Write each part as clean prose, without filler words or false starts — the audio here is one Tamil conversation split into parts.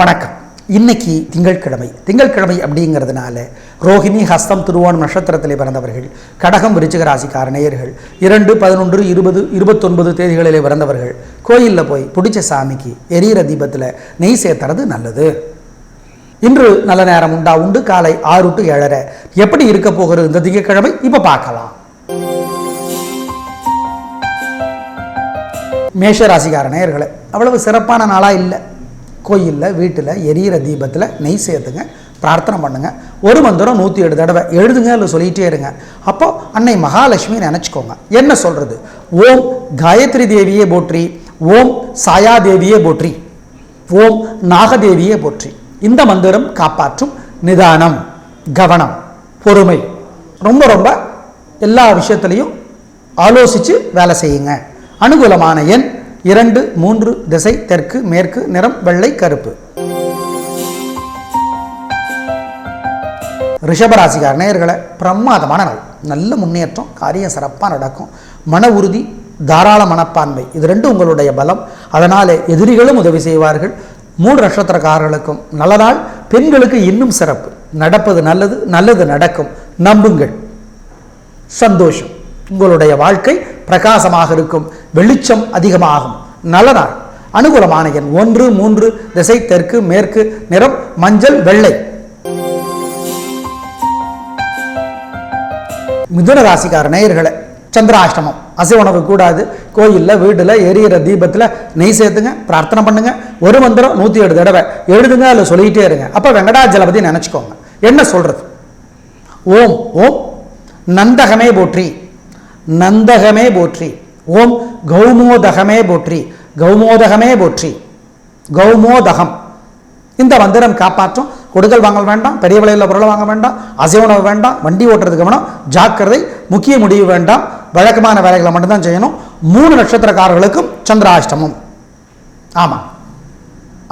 வணக்கம். இன்னைக்கு திங்கட்கிழமை அப்படிங்கிறதுனால ரோஹிணி, ஹஸ்தம், திருவோணம் நட்சத்திரத்திலே பிறந்தவர்கள், கடகம், விருச்சிக ராசிக்கார நேயர்கள், 2, 11, 20, 29 தேதிகளிலே பிறந்தவர்கள் கோயிலில் போய் பிடிச்ச சாமிக்கு எரியிற தீபத்தில் நெய் சேர்த்துறது நல்லது. இன்று நல்ல நேரம் உண்டு. காலை 6 to 7:30. எப்படி இருக்க போகிறது இந்த திங்கட்கிழமை இப்போ பார்க்கலாம். மேஷ ராசிக்கார நேயர்களே, அவ்வளவு சிறப்பான நாளாக இல்லை. கோயிலில், வீட்டில் எரியிற தீபத்தில் நெய் சேர்த்துங்க, பிரார்த்தனை பண்ணுங்கள். ஒரு மந்திரம் 107 தடவை எழுதுங்க, இல்லை சொல்லிகிட்டே இருங்க. அப்போது அன்னை மகாலட்சுமி நினச்சிக்கோங்க. என்ன சொல்கிறது? ஓம் காயத்ரி தேவியே போற்றி, ஓம் சாயா தேவியே போற்றி, ஓம் நாகதேவியே போற்றி. இந்த மந்திரம் காப்பாற்றும். நிதானம், கவனம், பொறுமை, ரொம்ப எல்லா விஷயத்துலையும் ஆலோசித்து வேலை செய்யுங்க. அனுகூலமான எண் 2, 3, திசை தெற்கு, மேற்கு, நிறம் வெள்ளை, கருப்பு. ரிஷபராசிக்கார நேயர்களை, பிரமாதமான நாள். நல்ல முன்னேற்றம், காரியம் சிறப்பாக நடக்கும். மன உறுதி, தாராள மனப்பான்மை, இது ரெண்டும் உங்களுடைய பலம். அதனாலே எதிரிகளும் உதவி செய்வார்கள். 3 நட்சத்திரக்காரர்களுக்கும் நல்ல நாள். பெண்களுக்கு இன்னும் சிறப்பு. நடப்பது நல்லது, நல்லது நடக்கும். நம்புங்கள். சந்தோஷம். உங்களுடைய வாழ்க்கை பிரகாசமாக இருக்கும். வெளிச்சம் அதிகமாகும். நல்ல நாள். அனுகூலமான எண் 1, 3, திசை தெற்கு, மேற்கு, நிறம் மஞ்சள், வெள்ளை. மிதுன ராசிக்கார நேயர்களை, சந்திராஷ்டமம். அசை உணவு கூடாது. கோயிலில், வீட்டில் எரியிற தீபத்தில் நெய் சேர்த்துங்க, பிரார்த்தனை பண்ணுங்க. ஒரு மந்திரம் 107 தடவை எழுதுங்க, இல்லை சொல்லிகிட்டே இருங்க. அப்போ வெங்கடாஜலபதி நினச்சிக்கோங்க. என்ன சொல்கிறது? ஓம் ஓம் நந்தகமே போற்றி, நந்தகமே போற்றி, ஓம் கௌமோதகமே போற்றி, கௌமோதகமே போற்றி, கௌமோதகம். இந்த மந்திரம் காப்பாற்றும். கொடுக்கல் வாங்கல் வேண்டாம், பெரிய விலையில் பொருளை வாங்க வேண்டாம், அசைவனவு வேண்டாம், வண்டி ஓட்டுறதுக்கு வேணும், ஜாக்கிரதை, முக்கிய முடிவு வேண்டாம், வழக்கமான வேலைகளை மட்டும்தான் செய்யணும். 3 நட்சத்திரக்காரர்களுக்கும் சந்திராஷ்டமம். ஆமாம்.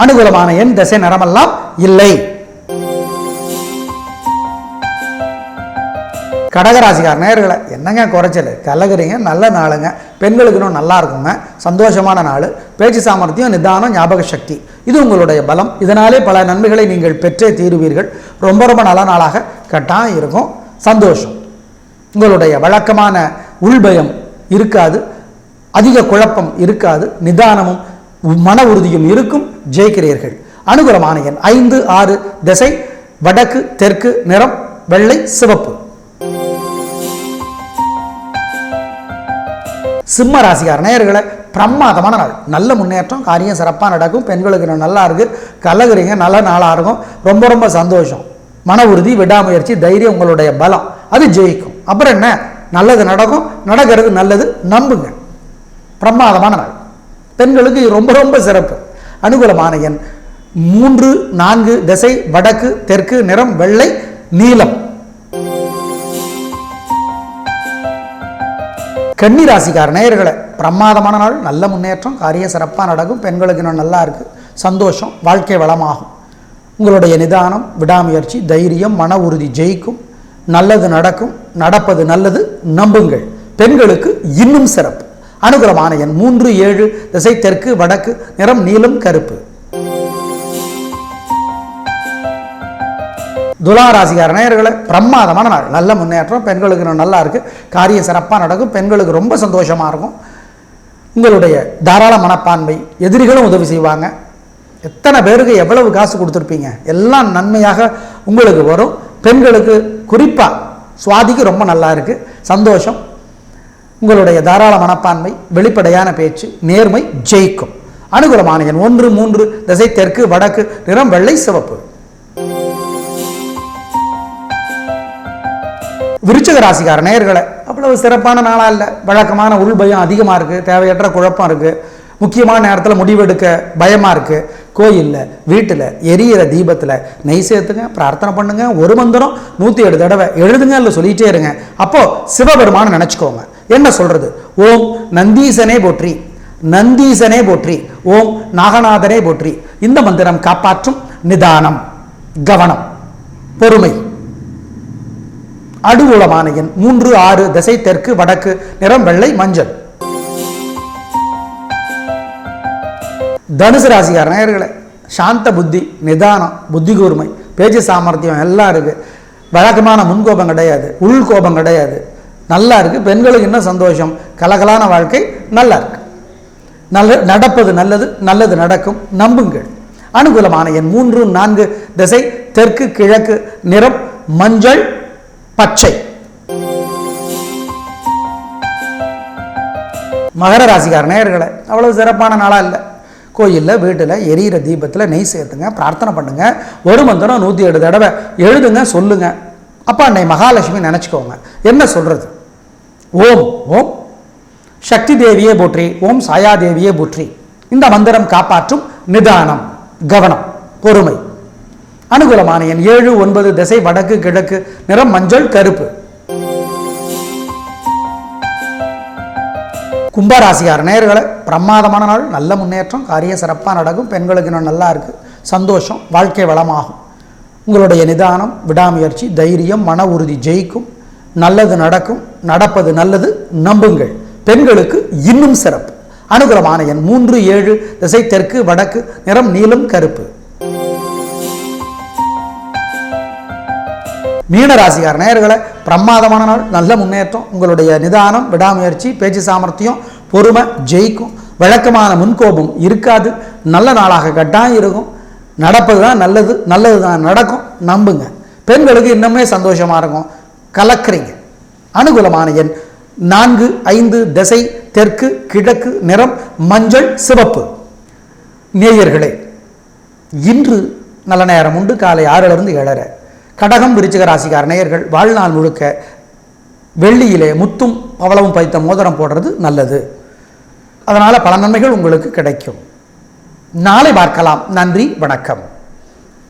அனுகூலமான எண், திசை, நிறமெல்லாம் இல்லை. கடகராசிக்கார நேயர்களை, என்னங்க குறைச்சல்? கலகுறீங்க. நல்ல நாளுங்க. பெண்களுக்கு இன்னும் நல்லா இருக்குங்க. சந்தோஷமான நாள். பேச்சு சாமர்த்தியம், நிதானம், ஞாபக சக்தி, இது உங்களுடைய பலம். இதனாலே பல நன்மைகளை நீங்கள் பெற்றே தீருவீர்கள். ரொம்ப நல்ல நாளாக கட்டாயம் இருக்கும். சந்தோஷம். உங்களுடைய வழக்கமான உள்பயம் இருக்காது, அதிக குழப்பம் இருக்காது, நிதானமும் மன உறுதியும் இருக்கும். ஜெயிக்கிறீர்கள். அனுகூலமான எண் 5, 6, திசை வடக்கு, தெற்கு, நிறம் வெள்ளை, சிவப்பு. சிம்ம ராசிக்கார நேயர்களை, பிரமாதமான நாள். நல்ல முன்னேற்றம், காரியம் சிறப்பாக நடக்கும். பெண்களுக்கு நல்லா இருக்கு. கலகுறீங்க. நல்ல நாளாக இருக்கும். ரொம்ப சந்தோஷம். மன உறுதி, விடாமுயற்சி, தைரியம் உங்களுடைய பலம். அது ஜெயிக்கும். அப்புறம் என்ன? நல்லது நடக்கும். நடக்கிறது நல்லது. நம்புங்க. பிரமாதமான நாள். பெண்களுக்கு ரொம்ப சிறப்பு. அனுகூலமான எண் 3, 4, திசை வடக்கு, தெற்கு, நிறம் வெள்ளை, நீலம். கன்னி ராசிக்கார நேயர்களை, பிரமாதமான நாள். நல்ல முன்னேற்றம், காரியம் சிறப்பாக நடக்கும். பெண்களுக்கு இன்னும் நல்லா இருக்கு. சந்தோஷம். வாழ்க்கை வளமாகும். உங்களுடைய நிதானம், விடாமுயற்சி, தைரியம், மன உறுதி ஜெயிக்கும். நல்லது நடக்கும். நடப்பது நல்லது. நம்புங்கள். பெண்களுக்கு இன்னும் சிறப்பு. அனுகூலமான எண் 3, 7, திசை தெற்கு, வடக்கு, நிறம் நீலம், கருப்பு. துலா ராசிக்கார நேயர்களை, பிரமாதமான நாள். நல்ல முன்னேற்றம். பெண்களுக்கு நல்லா இருக்கு. காரியம் சிறப்பாக நடக்கும். பெண்களுக்கு ரொம்ப சந்தோஷமாக இருக்கும். உங்களுடைய தாராள மனப்பான்மை, எதிரிகளும் உதவி செய்வாங்க. எத்தனை பேருக்கு எவ்வளவு காசு கொடுத்துருப்பீங்க, எல்லாம் நன்மையாக உங்களுக்கு வரும். பெண்களுக்கு குறிப்பாக சுவாதிக்கு ரொம்ப நல்லா இருக்கு. சந்தோஷம். உங்களுடைய தாராள மனப்பான்மை, வெளிப்படையான பேச்சு, நேர்மை ஜெயிக்கும். அனுகூலமான எண் 1, 3, திசை தெற்கு, வடக்கு, நிறம் வெள்ளை, சிவப்பு. விருச்சிக ராசிக்கார நேயர்களை, அவ்வளவு சிறப்பான நாளாக இல்லை. வழக்கமான உள்பயம் அதிகமாக இருக்குது. தேவையற்ற குழப்பம் இருக்குது. முக்கியமான நேரத்தில் முடிவெடுக்க பயமாக இருக்குது. கோயிலில், வீட்டில் எரியிற தீபத்தில் நெய் சேர்த்துங்க, பிரார்த்தனை பண்ணுங்க. ஒரு மந்திரம் 107 தடவை எழுதுங்க, இல்லை சொல்லிகிட்டே இருங்க. அப்போது சிவபெருமானை நினச்சிக்கோங்க. என்ன சொல்கிறது? ஓம் நந்தீசனே போற்றி, நந்தீசனே போற்றி, ஓம் நாகநாதனே போற்றி. இந்த மந்திரம் காப்பாற்றும். நிதானம், கவனம், பொறுமை. அனுகூலமான எண் 3, 6, திசை தெற்கு, வடக்கு, நிறம் வெள்ளை, மஞ்சள். தனுசு ராசிக்கார நேயர்களே, சாந்த புத்தி, நிதானம், புத்தி கூர்மை, பேச்சு சாமர்த்தியம் எல்லாம் இருக்குது. வழக்கமான முன்கோபம் கிடையாது, உள்கோபம் கிடையாது, நல்லா இருக்குது. பெண்களுக்கு என்ன சந்தோஷம், கலகலான வாழ்க்கை நல்லா இருக்கு. நடப்பது நல்லது, நல்லது நடக்கும், நம்புங்கள். அனுகூலமான எண் 3, 4 திசை தெற்கு கிழக்கு, நிறம் மஞ்சள் பச்சை. மகர ராசிக்கார நேயர்களே, அவ்வளவு சிறப்பான நாளாக இல்லை. கோயிலில் வீட்டில் எரியிற தீபத்தில் நெய் சேர்த்துங்க, பிரார்த்தனை பண்ணுங்க, ஒரு மந்திரம் 107 தடவை எழுதுங்க, சொல்லுங்க. அப்போ அன்னை மகாலட்சுமி நினச்சிக்கோங்க. என்ன சொல்கிறது? ஓம் ஓம் சக்தி தேவியே போற்றி, ஓம் சாயா தேவியே போற்றி. இந்த மந்திரம் காப்பாற்றும். நிதானம், கவனம், பொறுமை. அனுகூலமான எண் 7, 9 திசை வடக்கு கிழக்கு, நிறம் மஞ்சள் கருப்பு. கும்பராசிக்கார நேயர்களை, பிரமாதமான நாள், நல்ல முன்னேற்றம், காரியம் சிறப்பாக நடக்கும். பெண்களுக்கு இன்னும் நல்லா இருக்குது, சந்தோஷம், வாழ்க்கை வளமாகும். உங்களுடைய நிதானம், விடாமுயற்சி, தைரியம், மன உறுதி ஜெயிக்கும். நல்லது நடக்கும், நடப்பது நல்லது, நம்புங்கள். பெண்களுக்கு இன்னும் சிறப்பு. அனுகூலமான எண் 3, 7 திசை தெற்கு வடக்கு, நிறம் நீலம் கருப்பு. மீனராசிக்கார நேயர்களை, பிரமாதமான நாள், நல்ல முன்னேற்றம். உங்களுடைய நிதானம், விடாமுயற்சி, பேச்சு சாமர்த்தியம், பொறுமை ஜெயிக்கும். வழக்கமான முன்கோபம் இருக்காது. நல்ல நாளாக கட்டாயம் இருக்கும். நடப்பது தான் நல்லது, நல்லது தான் நடக்கும், நம்புங்க. பெண்களுக்கு இன்னுமே சந்தோஷமாக இருக்கும், கலக்கிறீங்க. அனுகூலமான எண் 4, 5 திசை தெற்கு கிழக்கு, நிறம் மஞ்சள் சிவப்பு. நேயர்களே, இன்று நல்ல நேரம் உண்டு, காலை 6லிருந்து 7:30. கடகம் விருச்சிக ராசிக்கார நேயர்கள், வாழ்நாள் முழுக்க வெள்ளியிலே முத்தும் பவளமும் பதித்த மோதிரம் போடுறது நல்லது. அதனால் பல நன்மைகள் உங்களுக்கு கிடைக்கும். நாளை பார்க்கலாம். நன்றி, வணக்கம்.